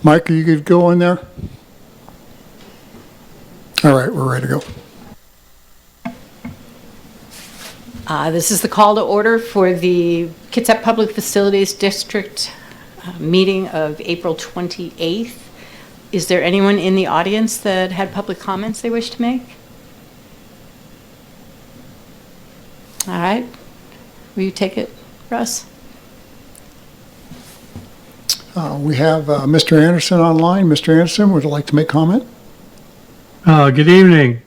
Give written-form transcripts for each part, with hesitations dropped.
Mike, are you good to go in there? All right, we're ready to go. This is the call to order for the Kitsap Public Facilities District meeting of April 28th. Is there anyone in the audience that had public comments they wish to make? All right. Will you take it, Russ? We have Mr. Anderson online. Mr. Anderson, would you like to make comment? Good evening.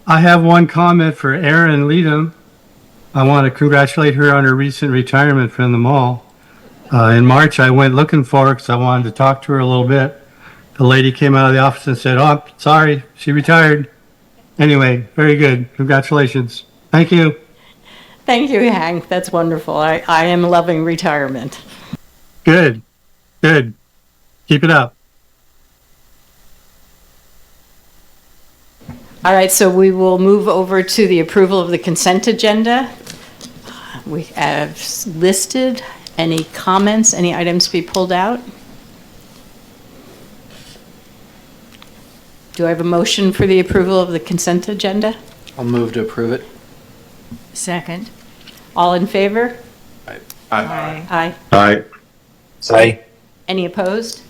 I have one comment for Erin Leadham. I want to congratulate her on her recent retirement from the mall. In March, I went looking for her because I wanted to talk to her a little bit. The lady came out of the office and said, "Oh, I'm sorry, she retired." Anyway, very good. Congratulations. Thank you. Thank you, Hank. That's wonderful. I am loving retirement. Good. Good. Keep it up. All right, so we will move over to the approval of the consent agenda. We have listed any comments, any items to be pulled out. Do I have a motion for the approval of the consent agenda? I'll move to approve it. Second. All in favor? Aye. Aye. Aye. Aye. Any opposed?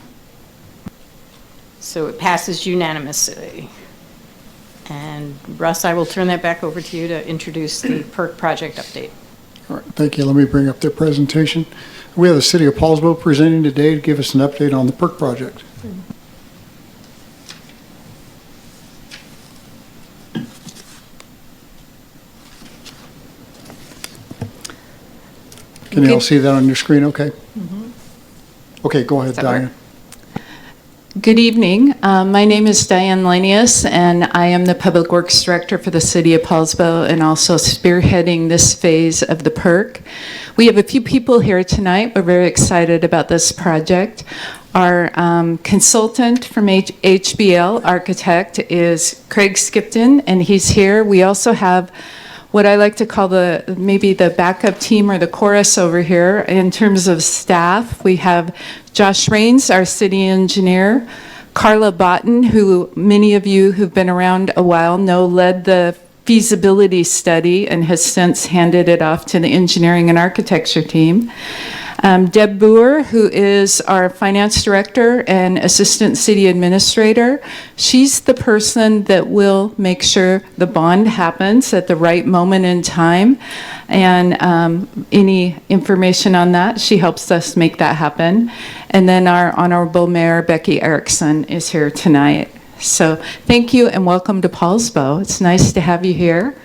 So it passes unanimously. And Russ, I will turn that back over to you to introduce the PERC project update. All right, thank you. Let me bring up their presentation. We have the City of Poulsbo presenting today to give us an update on the PERC project. Can you all see that on your screen? Okay. Okay, go ahead, Diane. Good evening. My name is Diane Lanius, and I am the Public Works Director for the City of Poulsbo and also spearheading this phase of the PERC. We have a few people here tonight. We're very excited about this project. Our consultant from HBL, architect, is Craig Skipton, and he's here. We also have what I like to call maybe the backup team or the chorus over here. In terms of staff, we have Josh Rains, our city engineer, Carla Botten, who many of you who've been around a while know led the feasibility study and has since handed it off to the engineering and architecture team. Deb Boer, who is our finance director and assistant city administrator. She's the person that will make sure the bond happens at the right moment in time. And any information on that, she helps us make that happen. And then our Honorable Mayor, Becky Erickson, is here tonight. So thank you and welcome to Poulsbo. It's nice to have you here.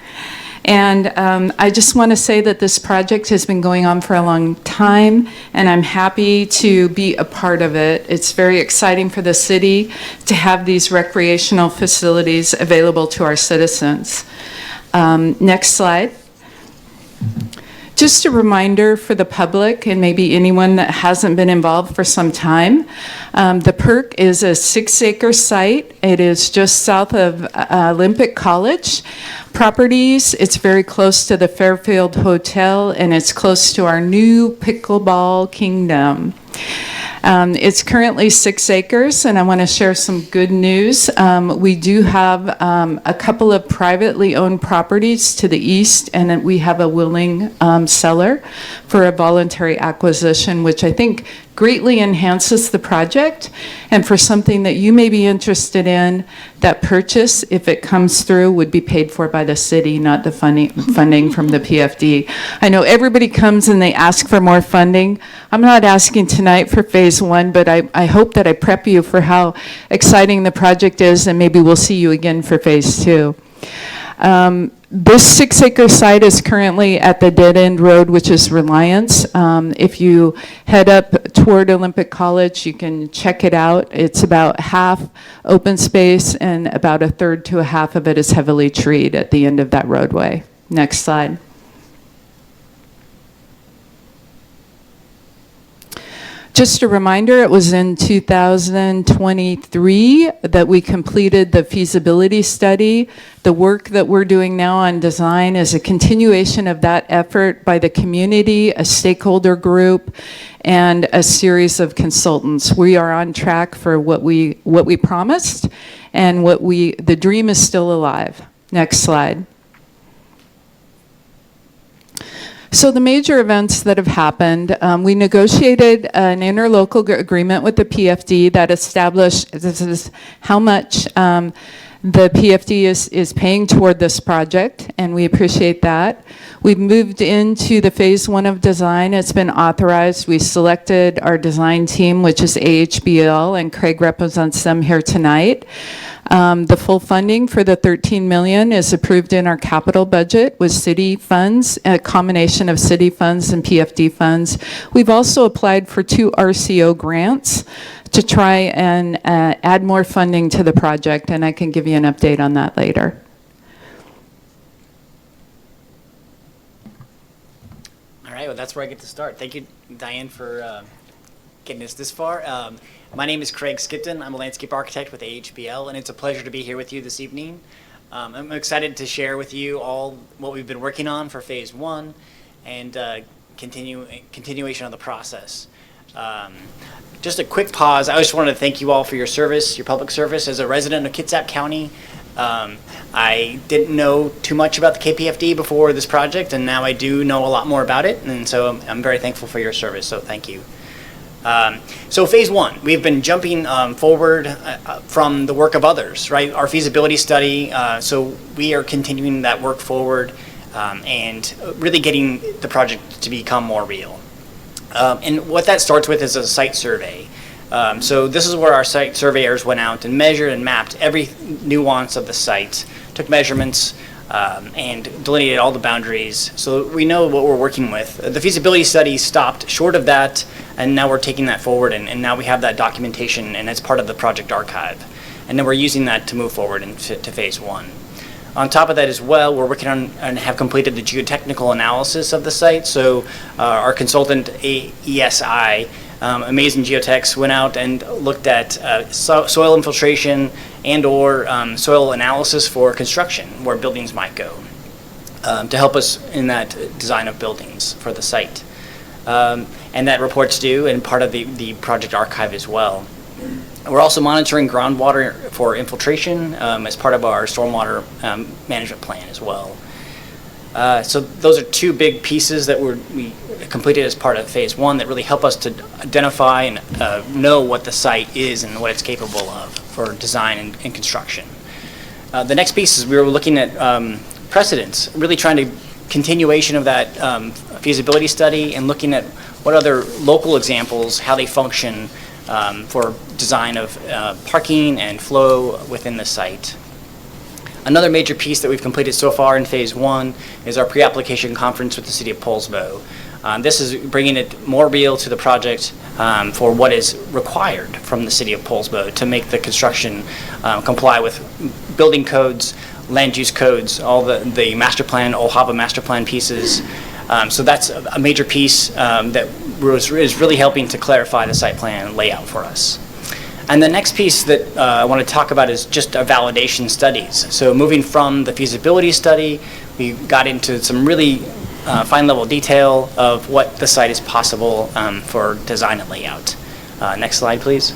And I just want to say that this project has been going on for a long time, and I'm happy to be a part of it. It's very exciting for the city to have these recreational facilities available to our citizens. Next slide. Just a reminder for the public and maybe anyone that hasn't been involved for some time, the PERC is a 6-acre site. It is just south of Olympic College properties. It's very close to the Fairfield Hotel, and it's close to our new pickleball kingdom. It's currently 6 acres, and I want to share some good news. We do have a couple of privately owned properties to the east, and then we have a willing seller for a voluntary acquisition, which I think greatly enhances the project. And for something that you may be interested in, that purchase, if it comes through, would be paid for by the city, not the funding from the PFD. I know everybody comes and they ask for more funding. I'm not asking tonight for phase 1, but I hope that I prep you for how exciting the project is, and maybe we'll see you again for phase 2. This 6-acre site is currently at the dead-end road, which is Reliance. If you head up toward Olympic College, you can check it out. It's about half open space, and about a third to a half of it is heavily treed at the end of that roadway. Next slide. Just a reminder, it was in 2023 that we completed the feasibility study. The work that we're doing now on design is a continuation of that effort by the community, a stakeholder group, and a series of consultants. We are on track for what we promised, and the dream is still alive. Next slide. So the major events that have happened, we negotiated an interlocal agreement with the PFD that established this is how much the PFD is paying toward this project, and we appreciate that. We've moved into the phase 1 of design. It's been authorized. We selected our design team, which is AHBL, and Craig represents them here tonight. The full funding for the $13 million is approved in our capital budget with city funds, a combination of city funds and PFD funds. We've also applied for 2 RCO grants to try and add more funding to the project, and I can give you an update on that later. All right, well, that's where I get to start. Thank you, Diane, for getting us this far. My name is Craig Skipton. I'm a landscape architect with AHBL, and it's a pleasure to be here with you this evening. I'm excited to share with you all what we've been working on for phase 1 and continuation of the process. Just a quick pause. I just wanted to thank you all for your service, your public service. As a resident of Kitsap County, I didn't know too much about the KPFD before this project, and now I do know a lot more about it, and so I'm very thankful for your service, so thank you. So phase 1, we've been jumping forward from the work of others, right? Our feasibility study, so we are continuing that work forward and really getting the project to become more real. And what that starts with is a site survey. So this is where our site surveyors went out and measured and mapped every nuance of the site, took measurements, and delineated all the boundaries, so we know what we're working with. The feasibility study stopped short of that, and now we're taking that forward, and now we have that documentation, and it's part of the project archive. And then we're using that to move forward to phase 1. On top of that as well, we're working on and have completed the geotechnical analysis of the site. So our consultant, ESI, Amazing Geotechs, went out and looked at soil infiltration and or soil analysis for construction, where buildings might go, to help us in that design of buildings for the site. And that report's due and part of the project archive as well. We're also monitoring groundwater for infiltration as part of our stormwater management plan as well. So those are 2 big pieces that we completed as part of phase 1 that really help us to identify and know what the site is and what it's capable of for design and construction. The next piece is we were looking at precedents, really trying to continuation of that feasibility study and looking at what other local examples, how they function for design of parking and flow within the site. Another major piece that we've completed so far in phase 1 is our pre-application conference with the City of Poulsbo. This is bringing it more real to the project for what is required from the City of Poulsbo to make the construction comply with building codes, land use codes, all the master plan, OHABA master plan pieces. So that's a major piece that is really helping to clarify the site plan layout for us. And the next piece that I want to talk about is just our validation studies. So moving from the feasibility study, we got into some really fine level detail of what the site is possible for design and layout. Next slide, please.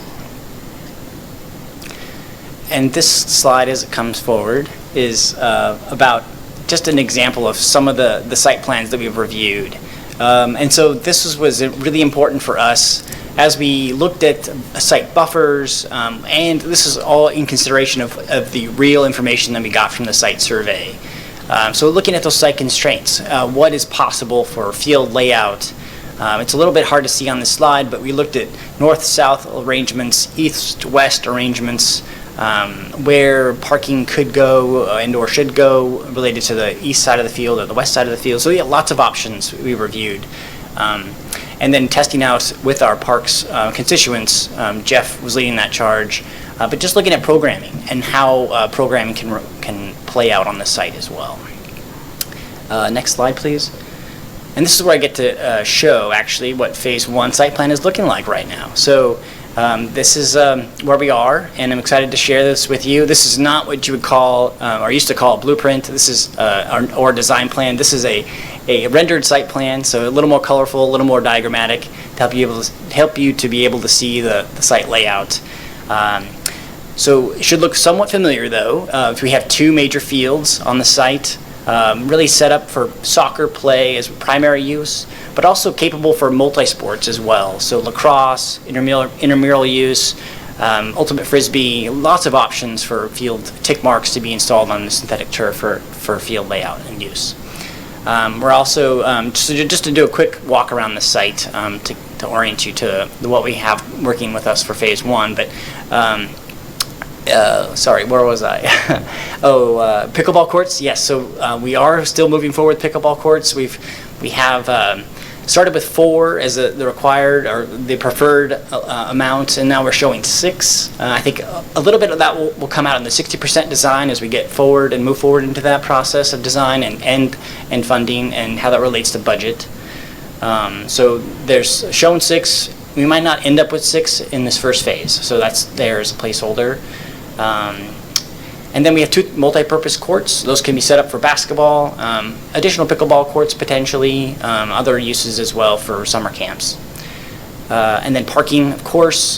And this slide, as it comes forward, is about just an example of some of the site plans that we've reviewed. And so this was really important for us as we looked at site buffers, and this is all in consideration of the real information that we got from the site survey. So looking at those site constraints, what is possible for field layout. It's a little bit hard to see on this slide, but we looked at north-south arrangements, east-west arrangements, where parking could go and or should go related to the east side of the field or the west side of the field. So we had lots of options we reviewed. And then testing out with our parks constituents, Jeff was leading that charge, but just looking at programming and how programming can play out on the site as well. Next slide, please. And this is where I get to show actually what Phase 1 site plan is looking like right now. So this is where we are, and I'm excited to share this with you. This is not what you would call, or used to call, a blueprint. This is or design plan. This is a rendered site plan, so a little more colorful, a little more diagrammatic, to help you to be able to see the site layout. So it should look somewhat familiar, though. We have two major fields on the site, really set up for soccer play as primary use, but also capable for multi-sports as well. So lacrosse, intramural use, ultimate frisbee, lots of options for field tick marks to be installed on the synthetic turf for field layout and use. We're also, just to do a quick walk around the site to orient you to what we have working with us for Phase 1, but sorry, where was I? Pickleball courts. Yes, so we are still moving forward with pickleball courts. We have started with 4 as the required or the preferred amount, and now we're showing 6. I think a little bit of that will come out in the 60% design as we get forward and move forward into that process of design and funding and how that relates to budget. So there's shown 6. We might not end up with 6 in this first phase, so that's there as a placeholder. And then we have 2 multi-purpose courts. Those can be set up for basketball, additional pickleball courts potentially, other uses as well for summer camps. And then parking, of course.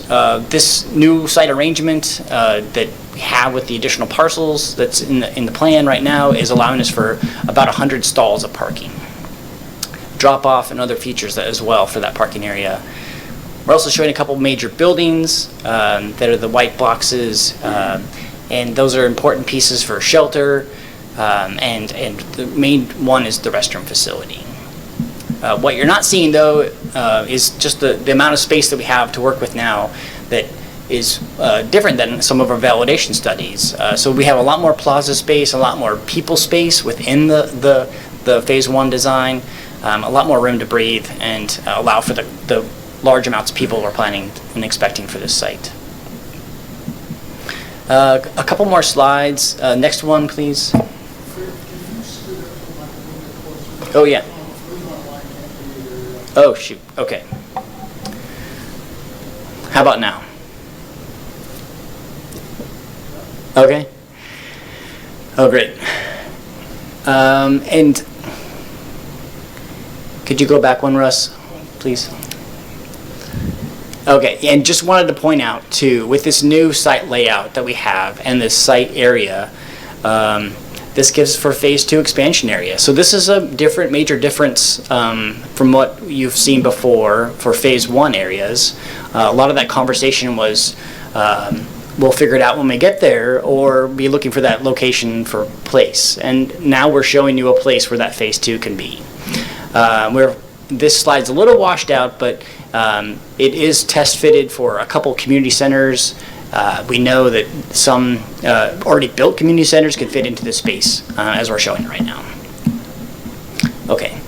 This new site arrangement that we have with the additional parcels that's in the plan right now is allowing us for about 100 stalls of parking. Drop-off and other features as well for that parking area. We're also showing a couple major buildings that are the white boxes, and those are important pieces for shelter, and the main one is the restroom facility. What you're not seeing, though, is just the amount of space that we have to work with now that is different than some of our validation studies. So we have a lot more plaza space, a lot more people space within the Phase 1 design, a lot more room to breathe, and allow for the large amounts of people we're planning and expecting for this site. A couple more slides. Next one, please. Oh, yeah. Oh, shoot. Okay. How about now? Okay. Oh, great. And could you go back one, Russ, please? Okay, and just wanted to point out, too, with this new site layout that we have and this site area, this gives for Phase 2 expansion area. So this is a major difference from what you've seen before for Phase 1 areas. A lot of that conversation was, we'll figure it out when we get there, or be looking for that location for place. And now we're showing you a place where that Phase 2 can be. This slide's a little washed out, but it is test fitted for a couple community centers. We know that some already built community centers can fit into this space as we're showing right now. Okay.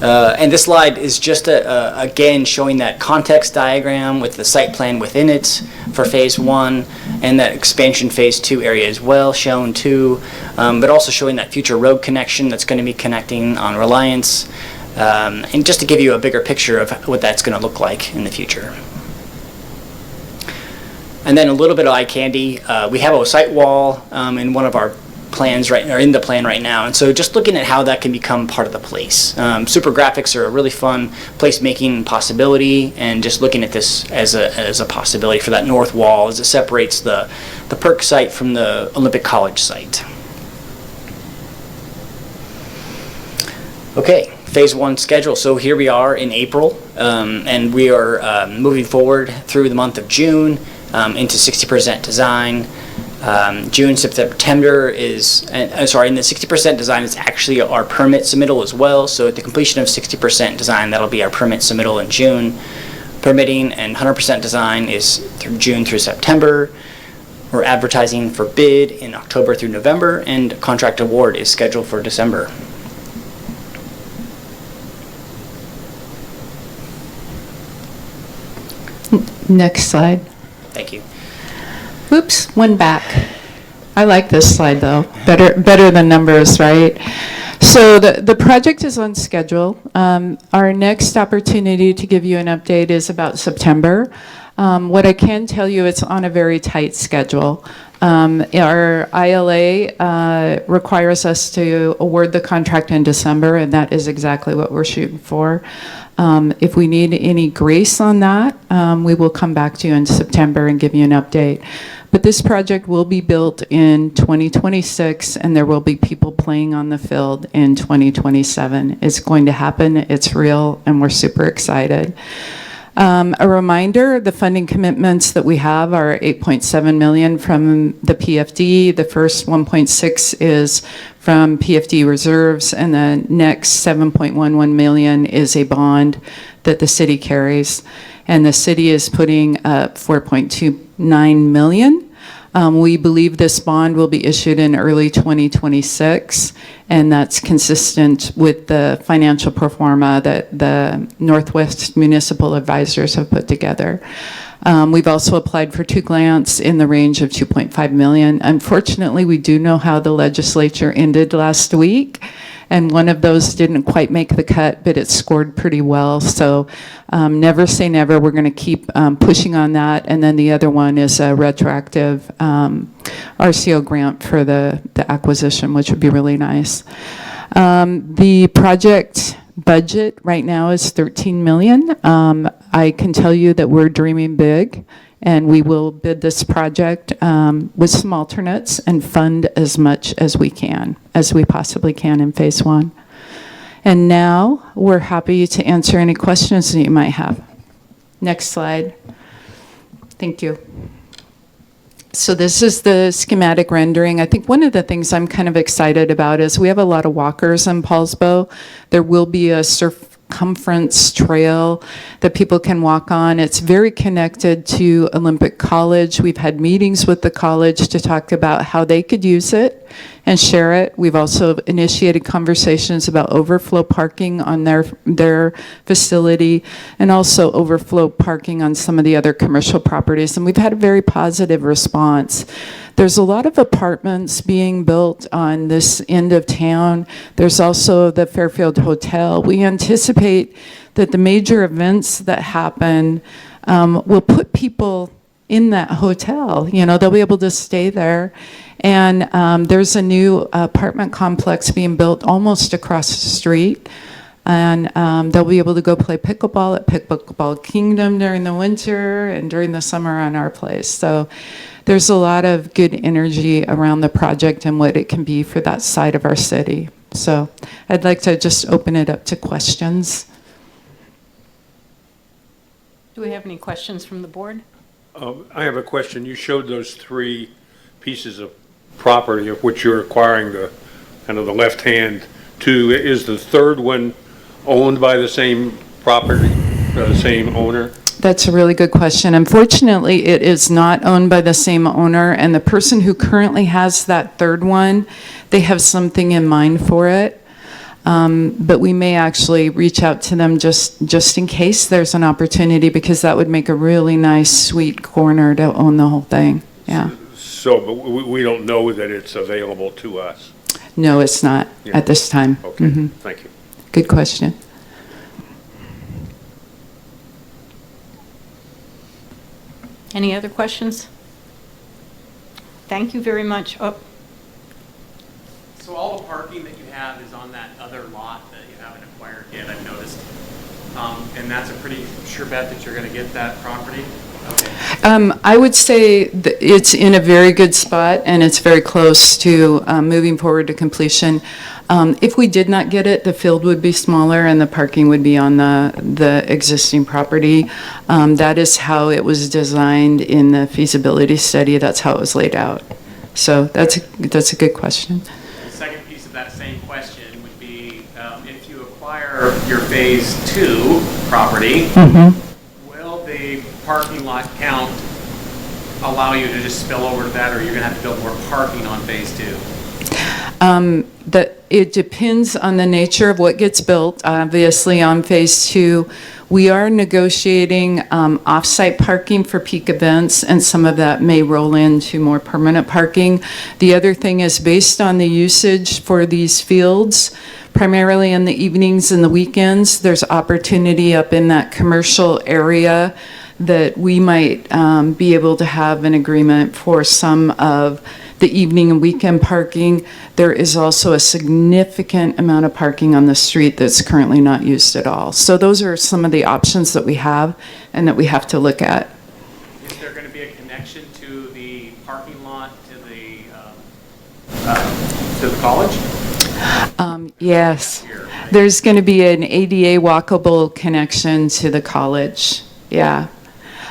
And this slide is just again showing that context diagram with the site plan within it for Phase 1 and that expansion Phase 2 area as well shown too, but also showing that future road connection that's going to be connecting on Reliance. And just to give you a bigger picture of what that's going to look like in the future. And then a little bit of eye candy. We have a site wall in one of our plans in the plan right now, and so just looking at how that can become part of the place. Super graphics are a really fun place-making possibility, and just looking at this as a possibility for that north wall as it separates the PERC site from the Olympic College site. Okay. Phase 1 schedule. So here we are in April, and we are moving forward through the month of June into 60% design. June, September is, in the 60% design is actually our permit submittal as well. So at the completion of 60% design, that'll be our permit submittal in June. Permitting and 100% design is through June through September. We're advertising for bid in October through November, and contract award is scheduled for December. Next slide. Thank you. Oops, one back. I like this slide though. Better than numbers, right? So the project is on schedule. Our next opportunity to give you an update is about September. What I can tell you, it's on a very tight schedule. Our ILA requires us to award the contract in December, and that is exactly what we're shooting for. If we need any grace on that, we will come back to you in September and give you an update. But this project will be built in 2026, and there will be people playing on the field in 2027. It's going to happen, it's real, and we're super excited. A reminder, the funding commitments that we have are $8.7 million from the PFD. The first 1.6 is from PFD reserves, and the next 7.11 million is a bond that the city carries. And the city is putting up 4.29 million. We believe this bond will be issued in early 2026, and that's consistent with the financial pro forma that the Northwest Municipal Advisors have put together. We've also applied for 2 grants in the range of 2.5 million. Unfortunately, we do know how the legislature ended last week, and one of those didn't quite make the cut, but it scored pretty well. So never say never. We're going to keep pushing on that. And then the other one is a retroactive RCO grant for the acquisition, which would be really nice. The project budget right now is $13 million. I can tell you that we're dreaming big, and we will bid this project with some alternates and fund as much as we possibly can in phase 1. And now we're happy to answer any questions that you might have. Next slide. Thank you. So this is the schematic rendering. I think one of the things I'm kind of excited about is we have a lot of walkers in Poulsbo. There will be a circumference trail that people can walk on. It's very connected to Olympic College. We've had meetings with the college to talk about how they could use it and share it. We've also initiated conversations about overflow parking on their facility, and also overflow parking on some of the other commercial properties, and we've had a very positive response. There's a lot of apartments being built on this end of town. There's also the Fairfield Hotel. We anticipate that the major events that happen will put people in that hotel. You know, they'll be able to stay there. And there's a new apartment complex being built almost across the street. And they'll be able to go play pickleball at Pickleball Kingdom during the winter and during the summer on our place. So there's a lot of good energy around the project and what it can be for that side of our city. So I'd like to just open it up to questions. Do we have any questions from the board? I have a question. You showed those 3 pieces of property of which you're acquiring the kind of the left-hand 2. Is the third one owned by the same property, the same owner? That's a really good question. Unfortunately, it is not owned by the same owner, and the person who currently has that third one, they have something in mind for it. But we may actually reach out to them just in case there's an opportunity, because that would make a really nice, sweet corner to own the whole thing. Yeah. So, but we don't know that it's available to us. No, it's not at this time. Okay, Thank you. Good question. Any other questions? Thank you very much. Oh, So all the parking that you have is on that other lot that you haven't acquired yet, I've noticed. And that's a pretty sure bet that you're going to get that property? Okay. I would say that it's in a very good spot, and it's very close to moving forward to completion. If we did not get it, the field would be smaller and the parking would be on the existing property. That is how it was designed in the feasibility study. That's how it was laid out. So that's a good question. The second piece of that same question would be, if you acquire your phase 2 property, will the parking lot count allow you to just spill over to that, or you're going to have to build more parking on phase 2? It depends on the nature of what gets built. Obviously, on Phase 2, we are negotiating off-site parking for peak events, and some of that may roll into more permanent parking. The other thing is based on the usage for these fields, primarily in the evenings and the weekends, there's opportunity up in that commercial area that we might be able to have an agreement for some of the evening and weekend parking. There is also a significant amount of parking on the street that's currently not used at all. So those are some of the options that we have and that we have to look at. Is there going to be a connection to the parking lot to the college? Yes, there's going to be an ADA walkable connection to the college. Yeah.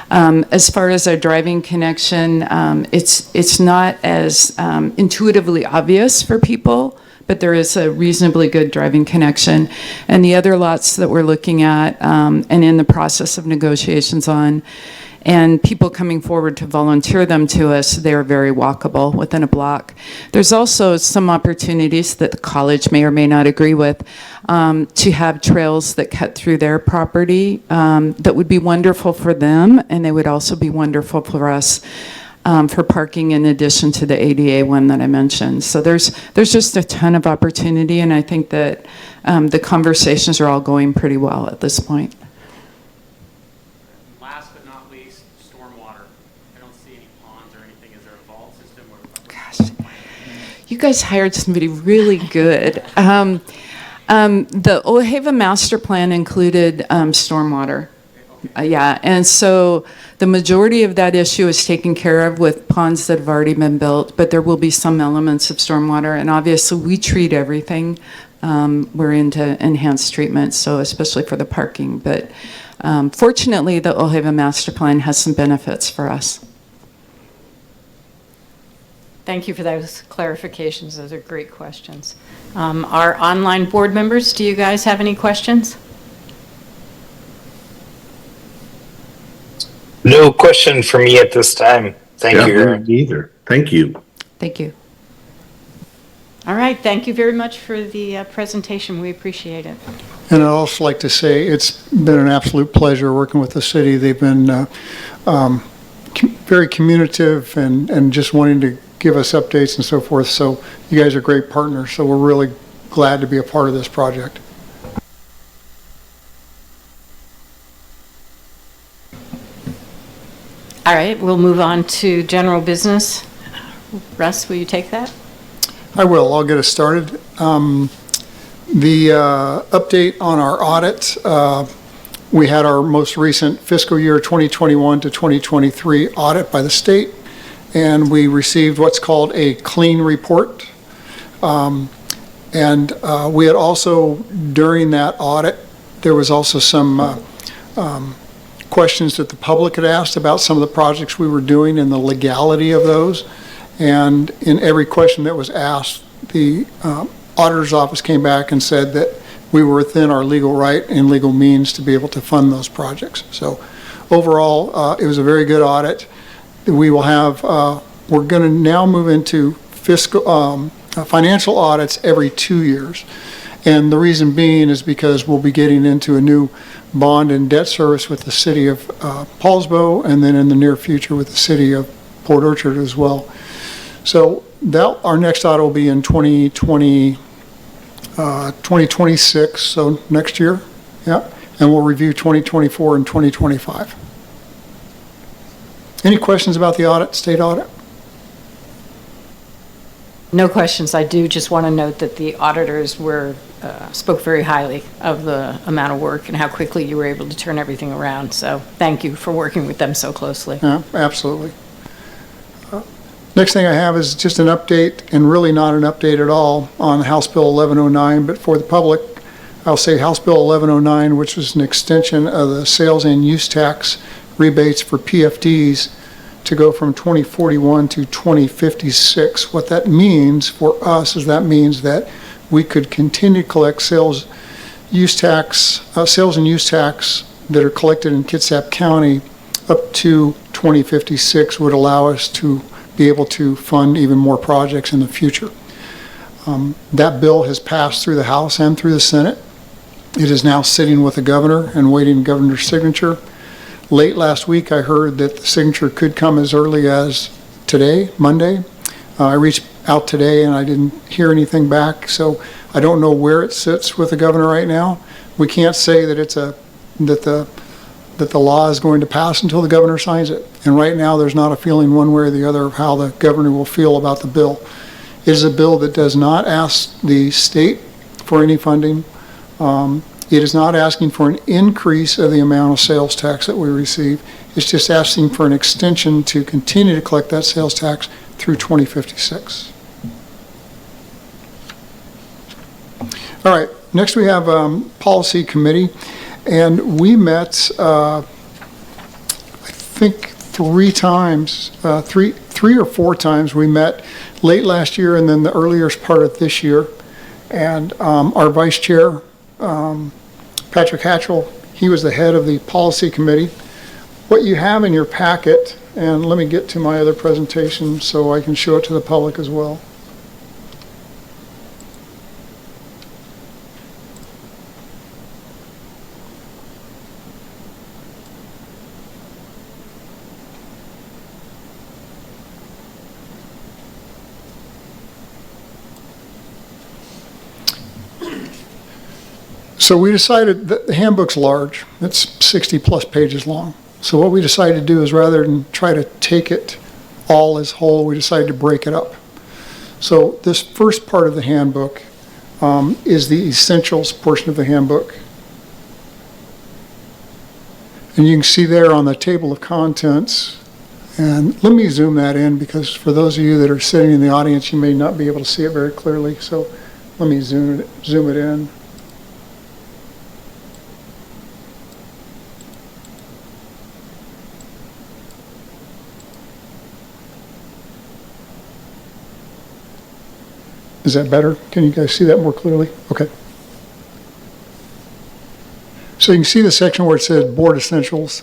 As far as our driving connection, it's not as intuitively obvious for people, but there is a reasonably good driving connection. And the other lots that we're looking at and in the process of negotiations on, and people coming forward to volunteer them to us, they're very walkable within a block. There's also some opportunities that the college may or may not agree with to have trails that cut through their property that would be wonderful for them, and they would also be wonderful for us for parking in addition to the ADA one that I mentioned. So there's just a ton of opportunity, and I think that the conversations are all going pretty well at this point. Last but not least, stormwater. I don't see any ponds or anything. Is there a vault system? Gosh, you guys hired somebody really good. The Ojeda master plan included stormwater. Yeah, and so the majority of that issue is taken care of with ponds that have already been built, but there will be some elements of stormwater, and obviously we treat everything. We're into enhanced treatment, so especially for the parking, but fortunately the Ojeda master plan has some benefits for us. Thank you for those clarifications. Those are great questions. Our online board members, do you guys have any questions? No question for me at this time. Thank you, Aaron. Neither. Thank you. Thank you. All right, thank you very much for the presentation. We appreciate it. And I'd also like to say it's been an absolute pleasure working with the city. They've been very communicative and just wanting to give us updates and so forth. So you guys are great partners. So we're really glad to be a part of this project. All right, we'll move on to general business. Russ, will you take that? I will. I'll get us started. The update on our audit, we had our most recent fiscal year 2021 to 2023 audit by the state, and we received what's called a clean report. And we had also, during that audit, there was also some questions that the public had asked about some of the projects we were doing and the legality of those. And in every question that was asked, the auditor's office came back and said that we were within our legal right and legal means to be able to fund those projects. So overall, it was a very good audit. We will have, we're going to now move into fiscal, financial audits every 2 years. And the reason being is because we'll be getting into a new bond and debt service with the City of Poulsbo, and then in the near future with the City of Port Orchard as well. So that our next audit will be in 2026, so next year, yeah, and we'll review 2024 and 2025. Any questions about the audit, state audit? No questions. I do just want to note that the auditors spoke very highly of the amount of work and how quickly you were able to turn everything around. So thank you for working with them so closely. Yeah, absolutely. Next thing I have is just an update, and really not an update at all, on House Bill 1109, but for the public, I'll say House Bill 1109, which was an extension of the sales and use tax rebates for PFDs to go from 2041 to 2056. What that means for us is that means that we could continue to collect sales and use tax that are collected in Kitsap County up to 2056 would allow us to be able to fund even more projects in the future. That bill has passed through the House and through the Senate. It is now sitting with the governor and waiting governor's signature. Late last week, I heard that the signature could come as early as today, Monday. I reached out today and I didn't hear anything back, so I don't know where it sits with the governor right now. We can't say that that the law is going to pass until the governor signs it. And right now, there's not a feeling one way or the other of how the governor will feel about the bill. It is a bill that does not ask the state for any funding. It is not asking for an increase of the amount of sales tax that we receive. It's just asking for an extension to continue to collect that sales tax through 2056. All right, next we have Policy Committee, and we met, I think, three or four times. We met late last year and then the earliest part of this year. And our vice chair, Patrick Hatchell, he was the head of the Policy Committee. What you have in your packet, and let me get to my other presentation so I can show it to the public as well. So we decided that the handbook's large. It's 60 plus pages long. So what we decided to do is rather than try to take it all as whole, we decided to break it up. So this first part of the handbook is the essentials portion of the handbook. And you can see there on the table of contents, and let me zoom that in because for those of you that are sitting in the audience, you may not be able to see it very clearly. So let me zoom it in. Is that better? Can you guys see that more clearly? Okay. So you can see the section where it says Board Essentials.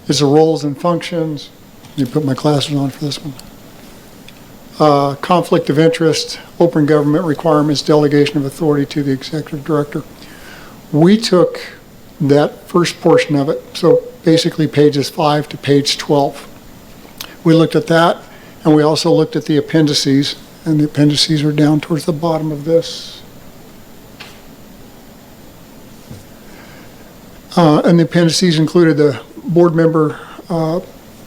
It's the roles and functions. Let me put my glasses on for this one. Conflict of interest, open government requirements, delegation of authority to the executive director. We took that first portion of it, so basically pages 5 to page 12. We looked at that, and we also looked at the appendices. And the appendices are down towards the bottom of this. And the appendices included the board member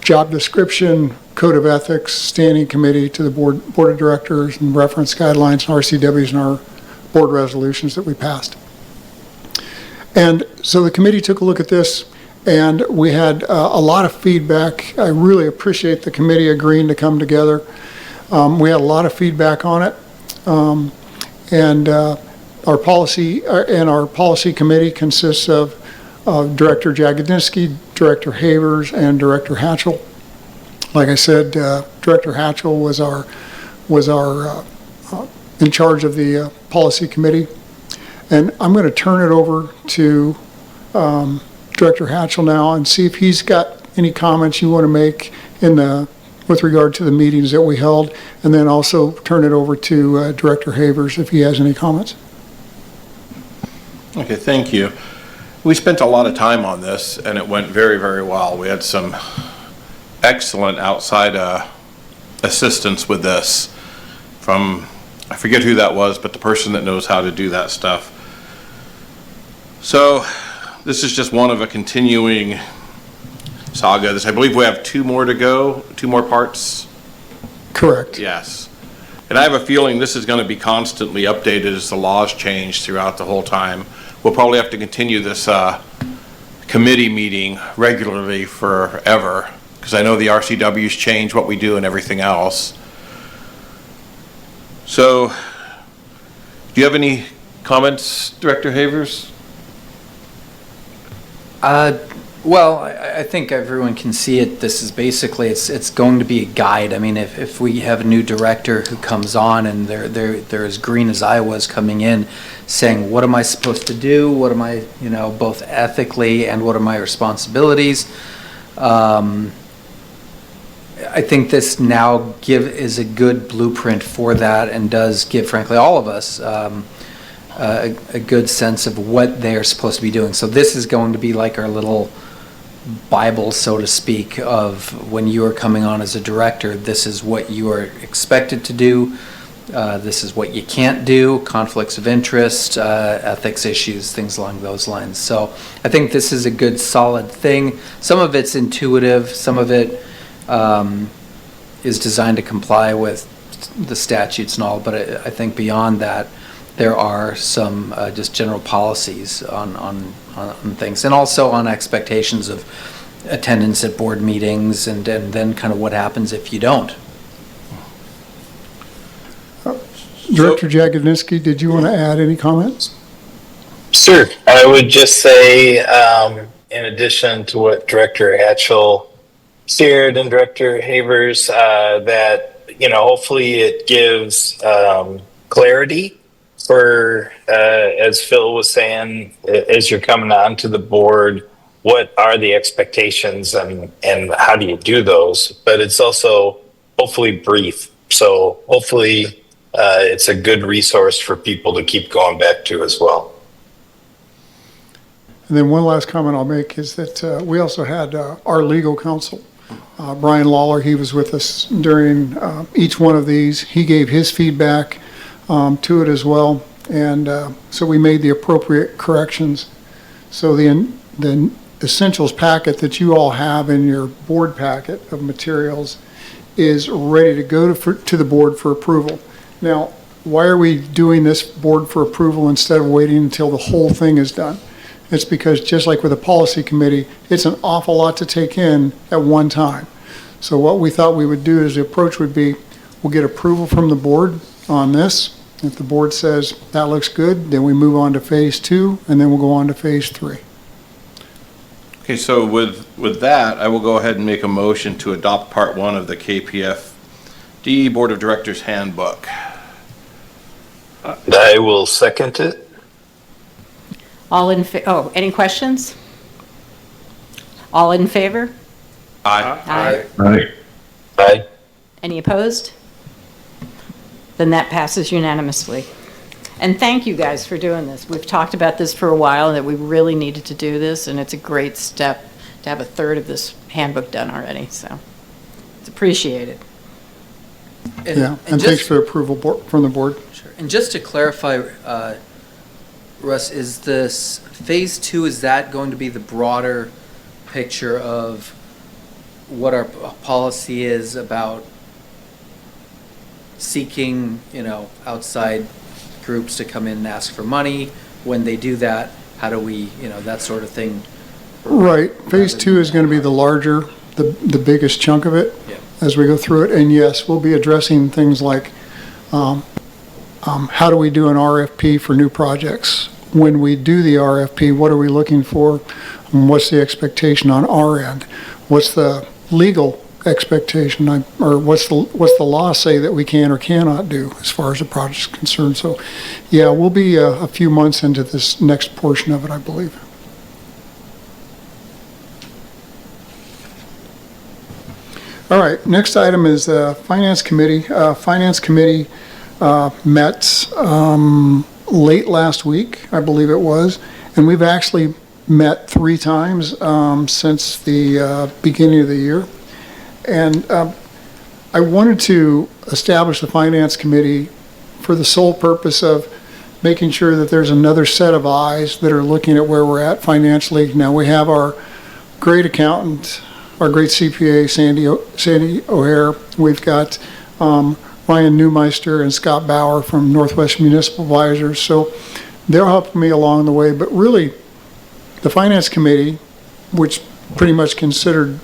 job description, code of ethics, standing committee to the board of directors, and reference guidelines and RCWs and our board resolutions that we passed. And so the committee took a look at this, and we had a lot of feedback. I really appreciate the committee agreeing to come together. We had a lot of feedback on it, and our policy committee consists of Director Jagodinski, Director Havers, and Director Hatchell. Like I said, Director Hatchell was our in charge of the policy committee, and I'm going to turn it over to Director Hatchell now and see if he's got any comments you want to make with regard to the meetings that we held, and then also turn it over to Director Havers if he has any comments. Okay, thank you. We spent a lot of time on this, and it went very, very well. We had some excellent outside assistance with this from, I forget who that was, but the person that knows how to do that stuff. So this is just one of a continuing saga. I believe we have 2 more to go, 2 more parts. Correct. Yes. And I have a feeling this is going to be constantly updated as the laws change throughout the whole time. We'll probably have to continue this committee meeting regularly forever, because I know the RCWs change what we do and everything else. So, do you have any comments, Director Havers? Well, I think everyone can see it. This is basically, it's going to be a guide. I mean, if we have a new director who comes on and they're as green as I was coming in, saying, what am I supposed to do? What am I, both ethically and what are my responsibilities? I think this now is a good blueprint for that, and does give, frankly, all of us a good sense of what they're supposed to be doing. So this is going to be like our little Bible, so to speak, of when you are coming on as a director, this is what you are expected to do. This is what you can't do, conflicts of interest, ethics issues, things along those lines. So I think this is a good, solid thing. Some of it's intuitive, some of it is designed to comply with the statutes and all, but I think beyond that, there are some just general policies on things, and also on expectations of attendance at board meetings, and then kind of what happens if you don't. Director Jagodniski, did you want to add any comments? Sure. I would just say, in addition to what Director Hatchell shared and Director Havers, that, hopefully it gives clarity for, as Phil was saying, as you're coming on to the board, what are the expectations and how do you do those? But it's also hopefully brief. So hopefully it's a good resource for people to keep going back to as well. And then one last comment I'll make is that we also had our legal counsel, Brian Lawler. He was with us during each one of these. He gave his feedback to it as well. And so we made the appropriate corrections. So the essentials packet that you all have in your board packet of materials is ready to go to the board for approval. Now, why are we doing this board for approval instead of waiting until the whole thing is done? It's because just like with a policy committee, it's an awful lot to take in at one time. So what we thought we would do is the approach would be, we'll get approval from the board on this. If the board says that looks good, then we move on to phase 2, and then we'll go on to phase 3. Okay, so with that, I will go ahead and make a motion to adopt Part 1 of the KPFD Board of Directors Handbook. I will second it. Any questions? All in favor? Aye. Aye. Any opposed? Then that passes unanimously. And thank you guys for doing this. We've talked about this for a while, that we really needed to do this, and it's a great step to have a third of this handbook done already, so it's appreciated. And thanks for the approval from the board. Sure. And just to clarify, Russ, is this phase 2, is that going to be the broader picture of what our policy is about seeking, outside groups to come in and ask for money? When they do that, how do we, that sort of thing? Right. Phase 2 is going to be the larger, the biggest chunk of it. Yeah. As we go through it. And yes, we'll be addressing things like how do we do an RFP for new projects? When we do the RFP, what are we looking for? What's the expectation on our end? What's the legal expectation, or what's the law say that we can or cannot do as far as the project's concerned? So, yeah, we'll be a few months into this next portion of it, I believe. All right, next item is Finance Committee. Finance Committee met late last week, I believe it was, and we've actually met 3 times since the beginning of the year. And I wanted to establish the Finance Committee for the sole purpose of making sure that there's another set of eyes that are looking at where we're at financially. Now, we have our great accountant, our great CPA, Sandy O'Hare. We've got Ryan Newmeister and Scott Bauer from Northwest Municipal Advisors. So they're helping me along the way. But really, the Finance Committee, which pretty much consisted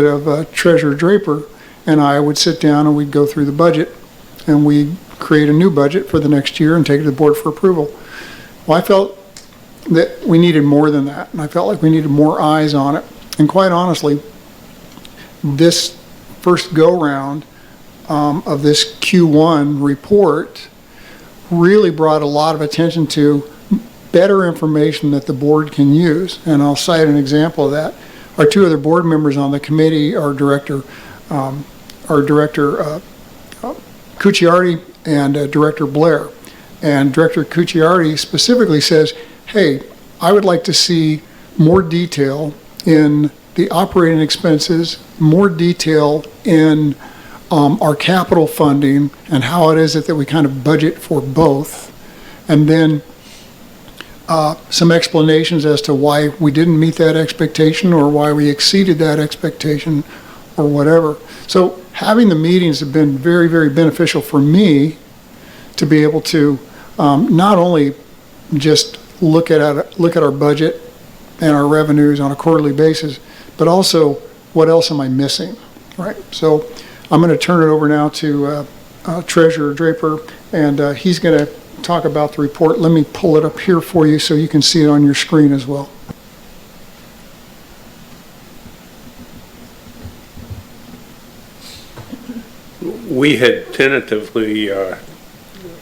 of Treasurer Draper and I, would sit down and we'd go through the budget, and we'd create a new budget for the next year and take it to the board for approval. Well, I felt that we needed more than that, and I felt like we needed more eyes on it. And quite honestly, this first go-round of this Q1 report really brought a lot of attention to better information that the board can use. And I'll cite an example of that. Our 2 other board members on the committee, our Director our Director Cucciardi and Director Blair. And Director Cucciardi specifically says, hey, I would like to see more detail in the operating expenses, more detail in our capital funding and how it is that we kind of budget for both. And then some explanations as to why we didn't meet that expectation or why we exceeded that expectation or whatever. So having the meetings have been very, very beneficial for me to be able to not only just look at our budget and our revenues on a quarterly basis, but also what else am I missing, right? So I'm going to turn it over now to Treasurer Draper, and he's going to talk about the report. Let me pull it up here for you so you can see it on your screen as well. We had tentatively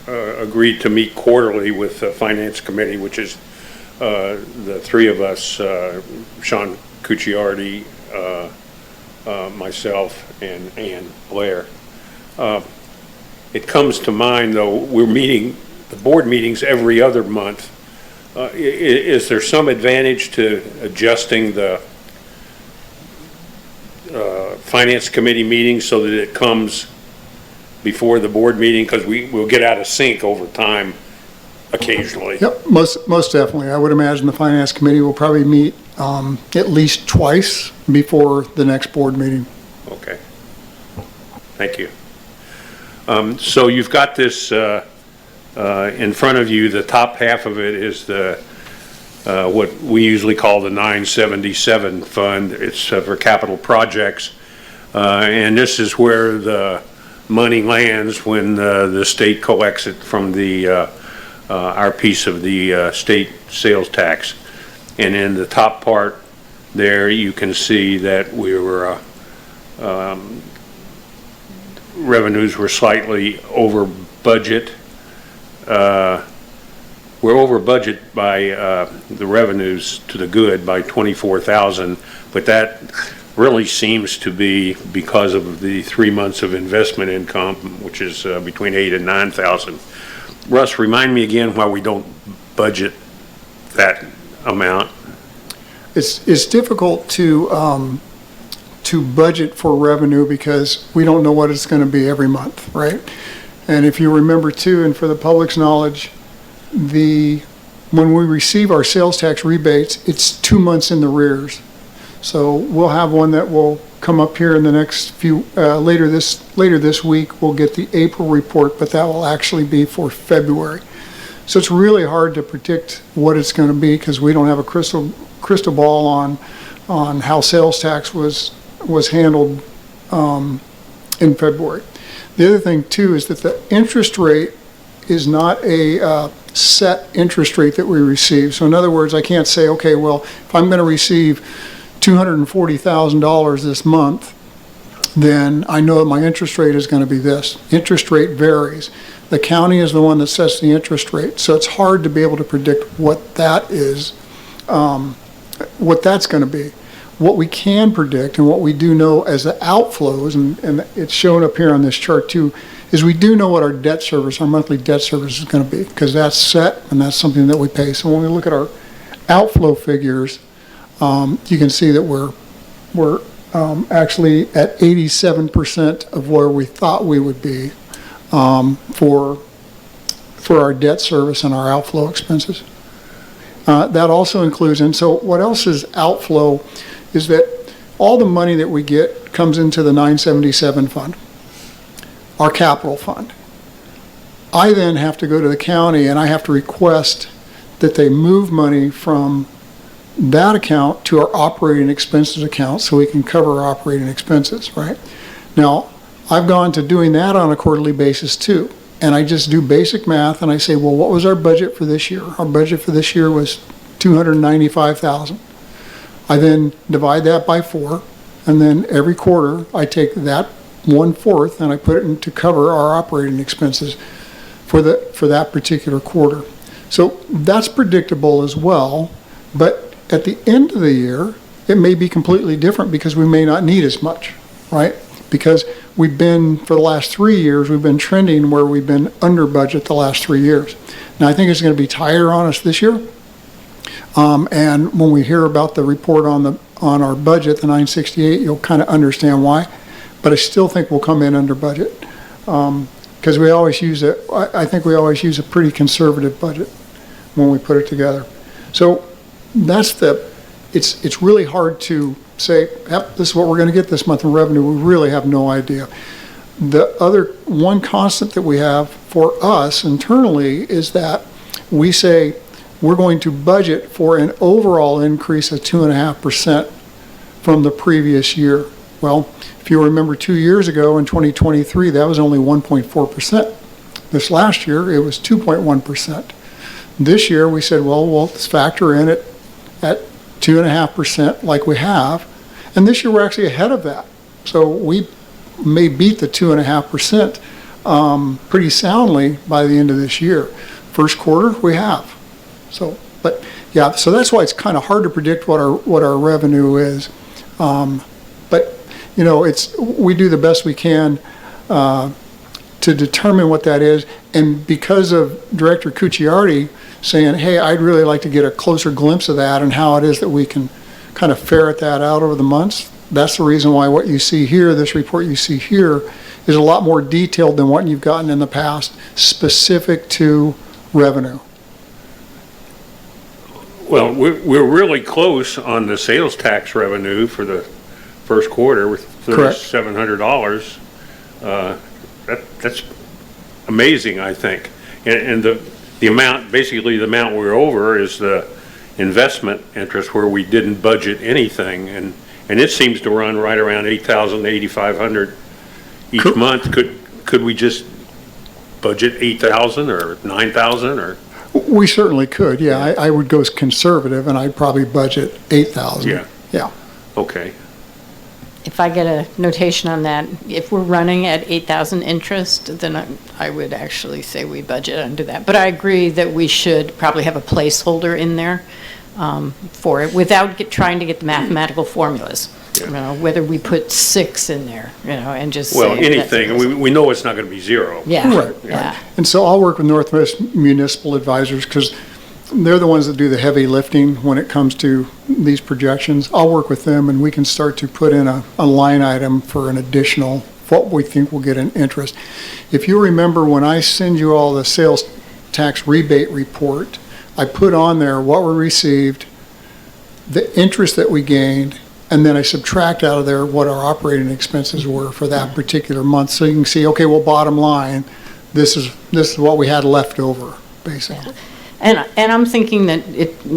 agreed to meet quarterly with the Finance Committee, which is the three of us, Sean Cucciardi, myself, and Ann Blair. It comes to mind, though, we're meeting the board meetings every other month. Is there some advantage to adjusting the Finance Committee meeting so that it comes before the board meeting? Because we'll get out of sync over time occasionally. Yep, most definitely. I would imagine the Finance Committee will probably meet at least twice before the next board meeting. Okay. Thank you. So you've got this in front of you. The top half of it is the what we usually call the 977 fund. It's for capital projects. And this is where the money lands when the state collects it from the our piece of the state sales tax. And in the top part there, you can see that we were revenues were slightly over budget. We're over budget by the revenues to the good by 24,000, but that really seems to be because of the 3 months of investment income, which is between 8 and 9,000. Russ, remind me again why we don't budget that amount. It's difficult to budget for revenue because we don't know what it's going to be every month, right? And if you remember too, and for the public's knowledge, when we receive our sales tax rebates, it's 2 months in the rears. So we'll have one that will come up here in the next few, later this week, we'll get the April report, but that will actually be for February. So it's really hard to predict what it's going to be because we don't have a crystal ball on how sales tax was handled in February. The other thing too is that the interest rate is not a set interest rate that we receive. So in other words, I can't say, okay, well, if I'm going to receive $240,000 this month, then I know that my interest rate is going to be this. Interest rate varies. The county is the one that sets the interest rate, so it's hard to be able to predict what that is, what that's going to be. What we can predict and what we do know as the outflows, and it's shown up here on this chart too, is we do know what our debt service, our monthly debt service is going to be, because that's set and that's something that we pay. So when we look at our outflow figures, you can see that we're actually at 87% of where we thought we would be for our debt service and our outflow expenses. That also includes, and so what else is outflow is that all the money that we get comes into the 977 fund, our capital fund. I then have to go to the county and I have to request that they move money from that account to our operating expenses account so we can cover our operating expenses, right? Now, I've gone to doing that on a quarterly basis too. And I just do basic math and I say, well, what was our budget for this year? Our budget for this year was $295,000. I then divide that by 4, and then every quarter I take that 1/4 and I put it in to cover our operating expenses for that particular quarter. So that's predictable as well, but at the end of the year, it may be completely different because we may not need as much, right? because we've been, for the last 3 years, we've been trending where we've been under budget the last 3 years. Now, I think it's going to be tighter on us this year. And when we hear about the report on our budget, the 968, you'll kind of understand why. But I still think we'll come in under budget. Because we always use I think we always use a pretty conservative budget when we put it together. So that's it's really hard to say, yep, this is what we're going to get this month in revenue. We really have no idea. The other one constant that we have for us internally is that we say we're going to budget for an overall increase of 2.5% from the previous year. Well, if you remember 2 years ago in 2023, that was only 1.4%. This last year, it was 2.1%. This year, we said, well, let's factor in it at 2.5% like we have. And this year, we're actually ahead of that. So we may beat the 2.5% pretty soundly by the end of this year. First quarter, we have. So, but yeah, so that's why it's kind of hard to predict what our revenue is. But you know, we do the best we can to determine what that is. And because of Director Cucciardi saying, hey, I'd really like to get a closer glimpse of that and how it is that we can kind of ferret that out over the months, that's the reason why what you see here, this report you see here, is a lot more detailed than what you've gotten in the past, specific to revenue. Well, we're really close on the sales tax revenue for the first quarter with $3,700. That's amazing, I think. And the amount, basically the amount we're over is the investment interest where we didn't budget anything. And it seems to run right around $8,000, $8,500 each month. Could we just budget $8,000 or $9,000 or? We certainly could, yeah. I would go conservative and I'd probably budget $8,000. Yeah. Yeah. Okay. If I get a notation on that, if we're running at 8,000 interest, then I would actually say we budget under that. But I agree that we should probably have a placeholder in there for it without trying to get the mathematical formulas. Yeah. You know, whether we put 6 in there, you know, and just Well, say anything. We know it's not going to be zero. Yeah. Right. Yeah. And so I'll work with Northwest Municipal Advisors because they're the ones that do the heavy lifting when it comes to these projections. I'll work with them and we can start to put in a line item for an additional, what we think will get in interest. If you remember when I send you all the sales tax rebate report, I put on there what we received, the interest that we gained, and then I subtract out of there what our operating expenses were for that particular month. So you can see, okay, well, bottom line, this is what we had left over, basically. And I'm thinking that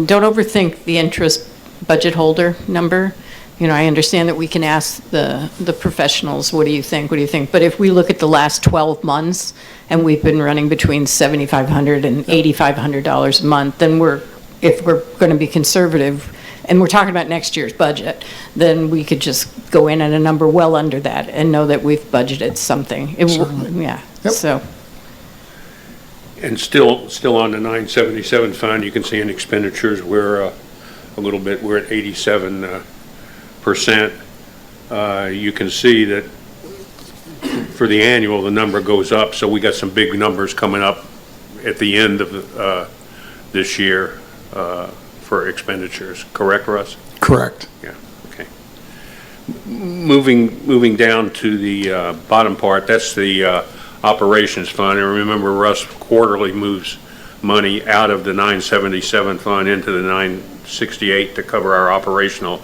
don't overthink the interest budget holder number. You know, I understand that we can ask the professionals, what do you think? What do you think? But if we look at the last 12 months and we've been running between $7,500 and $8,500 a month, then if we're going to be conservative, and we're talking about next year's budget, then we could just go in at a number well under that and know that we've budgeted something. Yeah. Yep. So. And still on the 977 fund, you can see in expenditures we're a little bit. We're at 87%. You can see that for the annual, the number goes up. So we got some big numbers coming up at the end of this year. For expenditures, correct, Russ? Correct. Yeah, okay. Moving down to the bottom part, that's the operations fund. And remember, Russ quarterly moves money out of the 977 fund into the 968 to cover our operational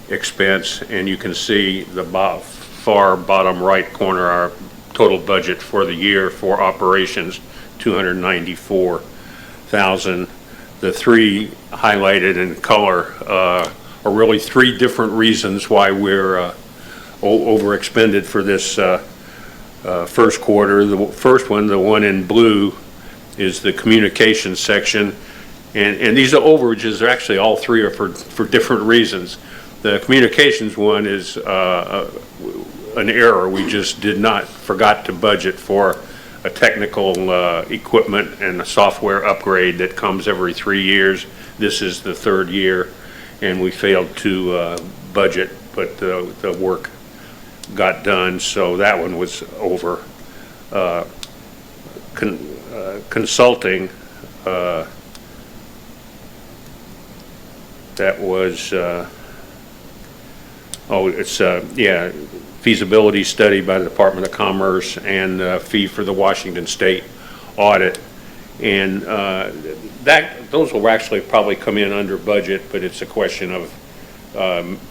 expense. And you can see the far bottom right corner, our total budget for the year for operations, $294,000. The three highlighted in color are really 3 different reasons why we're overexpended for this first quarter. The first one, the one in blue, is the communications section. And these are overages. They're actually all 3 are for different reasons. The communications one is an error. We just forgot to budget for a technical equipment and a software upgrade that comes every 3 years. This is the 3rd year, and we failed to budget, but the work got done, so that one was over. Consulting, that was, yeah, feasibility study by the Department of Commerce and fee for the Washington State audit. And those will actually probably come in under budget, but it's a question of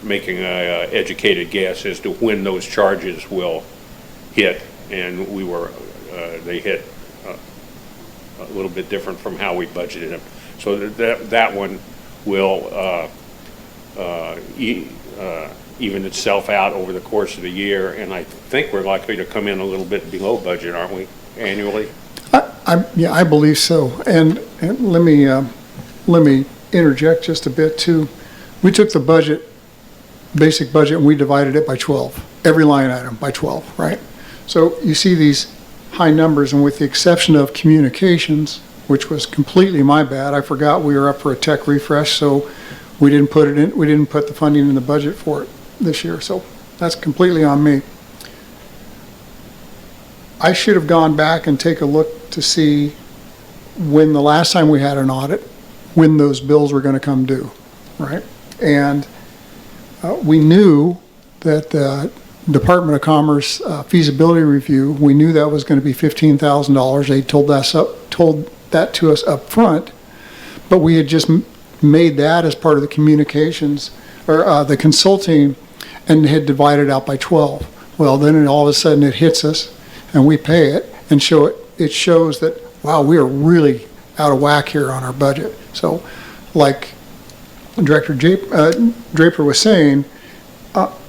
making an educated guess as to when those charges will hit. And they hit a little bit different from how we budgeted them. So that one will even itself out over the course of the year, and I think we're likely to come in a little bit below budget, aren't we, annually? Yeah, I believe so. And let me interject just a bit too. We took the basic budget, and we divided it by 12, every line item by 12, right? So you see these high numbers, and with the exception of communications, which was completely my bad, I forgot we were up for a tech refresh, so we didn't put the funding in the budget for it this year, so that's completely on me. I should have gone back and take a look to see when the last time we had an audit, when those bills were going to come due, right? And we knew that the Department of Commerce feasibility review, we knew that was going to be $15,000. They told that to us up front, but we had just made that as part of the communications or the consulting and had divided out by 12. Well, then all of a sudden it hits us and we pay it and it shows that, wow, we are really out of whack here on our budget. So like Director Draper was saying,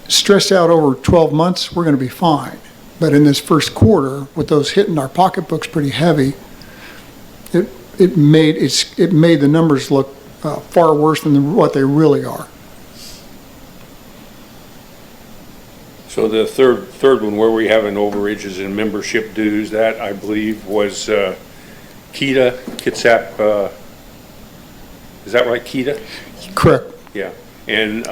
stressed out over 12 months, we're going to be fine. But in this first quarter, with those hitting our pocketbooks pretty heavy, it made the numbers look far worse than what they really are. So the third one where we have an overages in membership dues, that I believe was Kitsap, is that right, Kita? Correct. Yeah, and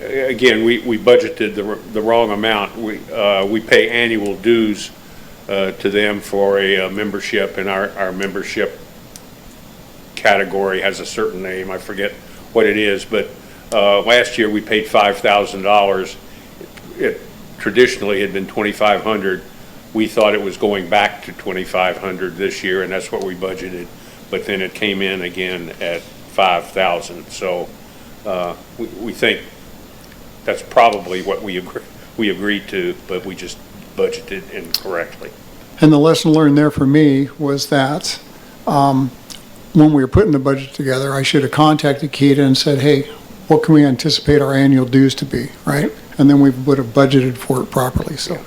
again, we budgeted the wrong amount. We pay annual dues to them for a membership, and our membership category has a certain name. I forget what it is, but last year we paid $5,000. It traditionally had been $2,500. We thought it was going back to $2,500 this year, and that's what we budgeted. But then it came in again at $5,000. So we think that's probably what we agreed to, but we just budgeted incorrectly. And the lesson learned there for me was that when we were putting the budget together, I should have contacted Kita and said, hey, what can we anticipate our annual dues to be, right? And then we would have budgeted for it properly. So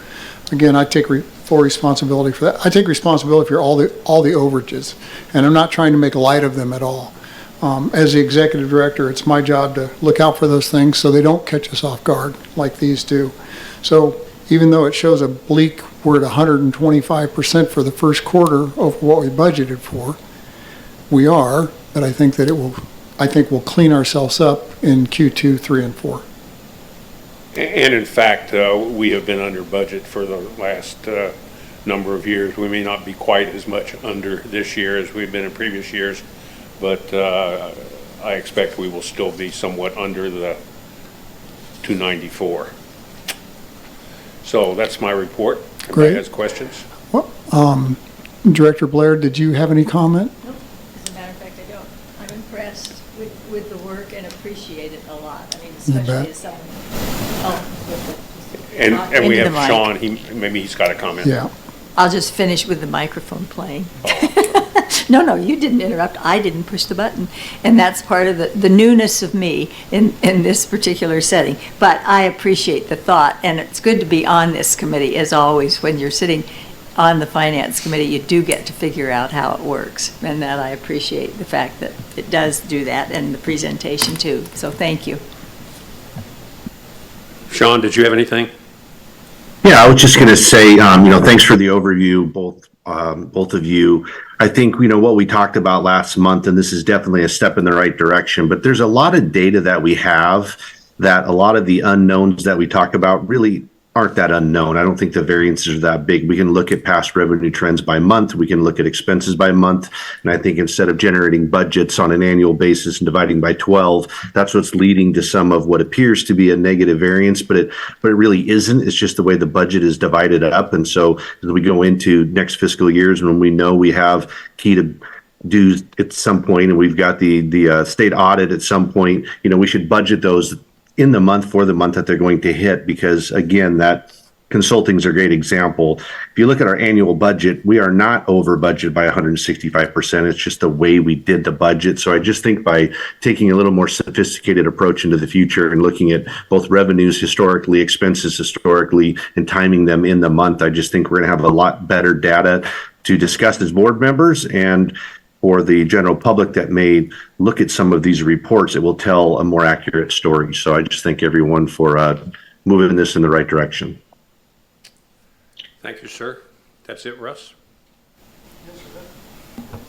again, I take full responsibility for that. I take responsibility for all the overages, and I'm not trying to make light of them at all. As the executive director, it's my job to look out for those things so they don't catch us off guard like these do. So even though it shows a bleak, we're at 125% for the first quarter of what we budgeted for, we are, but I think that we'll clean ourselves up in Q2, 3, and 4. And in fact, we have been under budget for the last number of years. We may not be quite as much under this year as we've been in previous years, but I expect we will still be somewhat under the 294. So that's my report. Anybody Great. has questions? Well, Director Blair, did you have any comment? Nope. As a matter of fact, I don't. I'm impressed with the work and appreciate it a lot. I mean, especially as someone. And we have Into the Sean, he's got a comment. Yeah. I'll just finish with the microphone playing. No, you didn't interrupt. I didn't push the button. And that's part of the newness of me in this particular setting. But I appreciate the thought, and it's good to be on this committee, as always. When you're sitting on the Finance Committee, you do get to figure out how it works. And that I appreciate the fact that it does do that, and the presentation too. So thank you. Sean, did you have anything? Yeah, I was just going to say, thanks for the overview, both of you. I think, what we talked about last month, and this is definitely a step in the right direction, but there's a lot of data that we have that a lot of the unknowns that we talk about really aren't that unknown. I don't think the variances are that big. We can look at past revenue trends by month. We can look at expenses by month. And I think instead of generating budgets on an annual basis and dividing by 12, that's what's leading to some of what appears to be a negative variance, but it really isn't. It's just the way the budget is divided up. And so as we go into next fiscal years, when we know we have key to dues at some point, and we've got the state audit at some point, we should budget those in the month for the month that they're going to hit, because again, that consulting is a great example. If you look at our annual budget, we are not over budget by 165%. It's just the way we did the budget. So I just think by taking a little more sophisticated approach into the future and looking at both revenues historically, expenses historically, and timing them in the month, I just think we're going to have a lot better data to discuss as board members, and for the general public that may look at some of these reports, it will tell a more accurate story. So I just thank everyone for moving this in the right direction. Thank you, sir. That's it, Russ?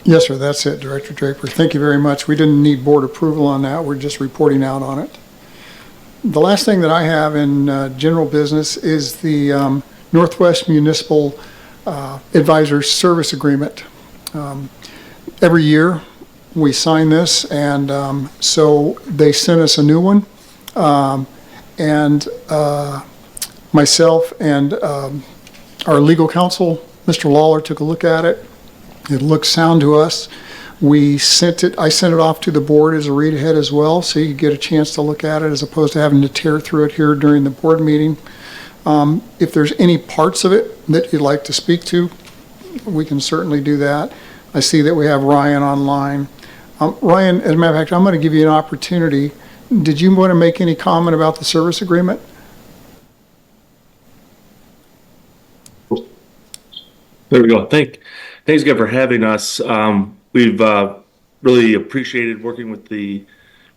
Yes, sir, that's it, Director Draper. Thank you very much. We didn't need board approval on that. We're just reporting out on it. The last thing that I have in general business is the Northwest Municipal Advisors Service Agreement. Every year we sign this, and so they sent us a new one, and myself and our legal counsel, Mr. Lawler, took a look at it. It looked sound to us. I sent it off to the board as a read ahead as well, so you get a chance to look at it as opposed to having to tear through it here during the board meeting. If there's any parts of it that you'd like to speak to, we can certainly do that. I see that we have Ryan online. Ryan, as a matter of fact, I'm going to give you an opportunity. Did you want to make any comment about the service agreement? There we go. Thanks again for having us. We've really appreciated working with the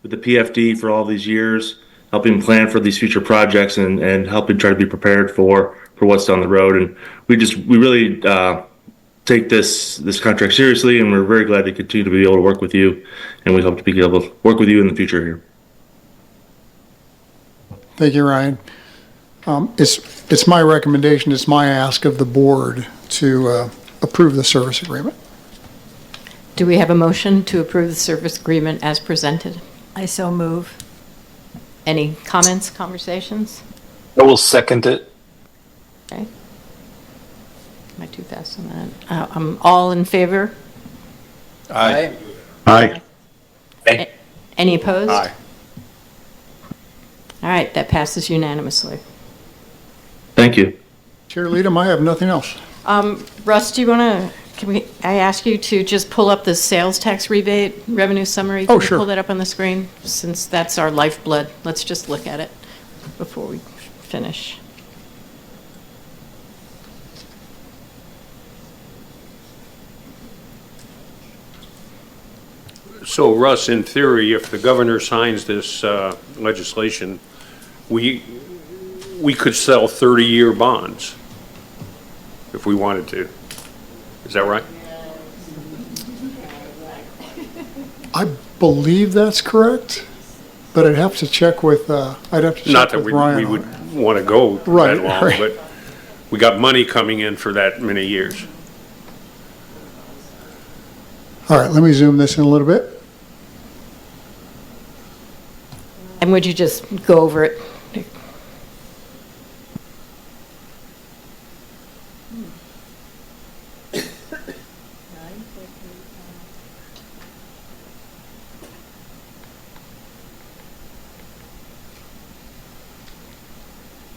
PFD for all these years, helping plan for these future projects and helping try to be prepared for what's down the road. And we really take this contract seriously, and we're very glad to continue to be able to work with you, and we hope to be able to work with you in the future here. Thank you, Ryan. It's my recommendation, it's my ask of the board to approve the service agreement. Do we have a motion to approve the service agreement as presented? I so move. Any comments, conversations? I will second it. Okay. Am I too fast on that? I'm all in favor? Aye. Aye. Any opposed? Aye. All right, that passes unanimously. Thank you. Chair Leadham, I have nothing else. Russ, do you want to, I ask you to just pull up the sales tax rebate revenue summary? Oh, Can you sure. pull that up on the screen? Since that's our lifeblood, let's just look at it before we finish. So Russ, in theory, if the governor signs this legislation, we could sell 30-year bonds if we wanted to. Is that right? I believe that's correct, but I'd have to check with, Not that Ryan. we on it. would want to go Right, that long, right. but we got money coming in for that many years. All right, let me zoom this in a little bit. And would you just go over it?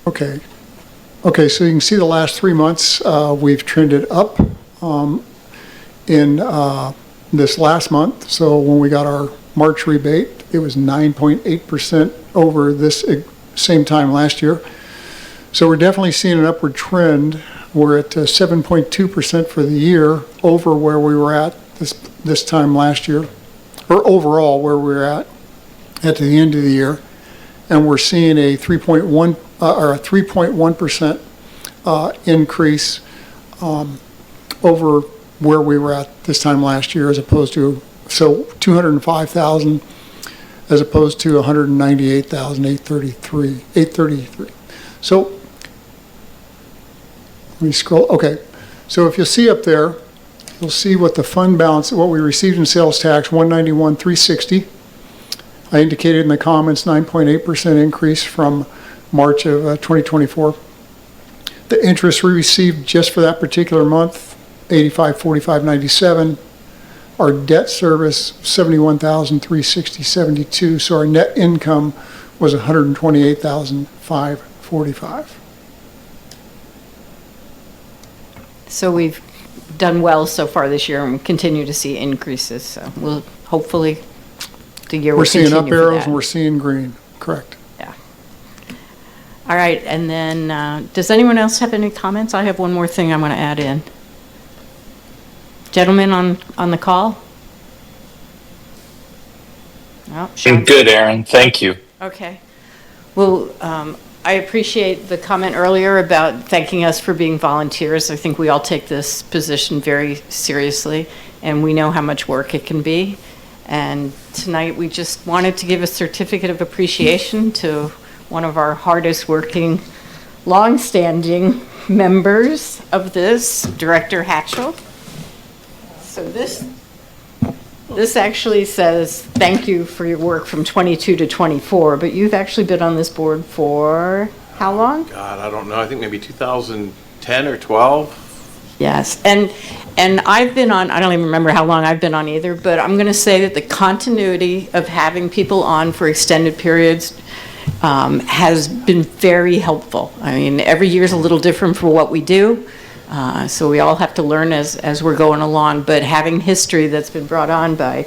Okay. Okay, so you can see the last 3 months, we've trended up in this last month. So when we got our March rebate, it was 9.8% over this same time last year. So we're definitely seeing an upward trend. We're at 7.2% for the year over where we were at this time last year, or overall where we were at the end of the year. And we're seeing a 3.1% increase over where we were at this time last year, as opposed to, so 205,000 as opposed to 198,833. So Let me scroll, okay. So if you'll see up there, you'll see what the fund balance, what we received in sales tax, 191,360. I indicated in the comments 9.8% increase from March of 2024. The interest we received just for that particular month, 85,45.97. Our debt service, 71,360.72. So our net income was 128,545. So we've done well so far this year and we continue to see increases. So we'll hopefully the year will We're continue seeing up for arrows that. and we're seeing green, correct. Yeah. All right, and then does anyone else have any comments? I have one more thing I want to add in. Gentlemen on the call? No, Sean? Good, Aaron. Thank you. Okay. Well, I appreciate the comment earlier about thanking us for being volunteers. I think we all take this position very seriously, and we know how much work it can be. And tonight, we just wanted to give a certificate of appreciation to one of our hardest working, long-standing members of this, Director Hatchell. So this actually says, thank you for your work from 22 to 24, but you've actually been on this board for how long? God, I don't know. I think maybe 2010 or 12. Yes, and I've been on, I don't even remember how long I've been on either, but I'm going to say that the continuity of having people on for extended periods has been very helpful. I mean, every year is a little different for what we do, so we all have to learn as we're going along, but having history that's been brought on by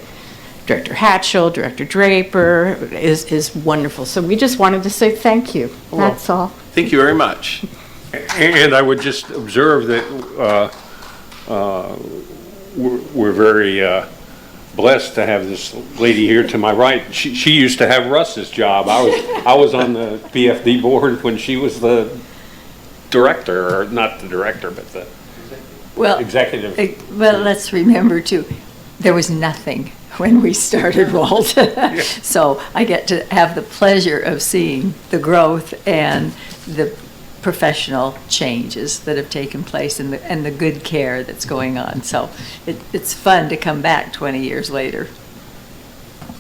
Director Hatchell, Director Draper is wonderful. So we just wanted to say thank you. That's all. Thank you very much. And I would just observe that we're very blessed to have this lady here to my right. She used to have Russ's job. I was on the PFD board when she was the director, or not the director, but the executive. Well, let's remember too, there was nothing when we started, Walt. So I get to have the pleasure of seeing the growth and the professional changes that have taken place and the good care that's going on. So it's fun to come back 20 years later.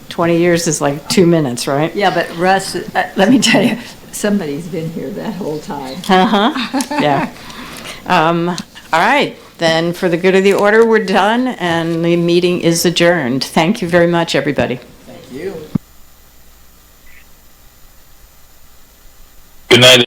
20 years is like 2 minutes, right? Yeah, but Russ, let me tell you, somebody's been here that whole time. Yeah. All right, then for the good of the order, we're done and the meeting is adjourned. Thank you very much, everybody. Thank you. Good night.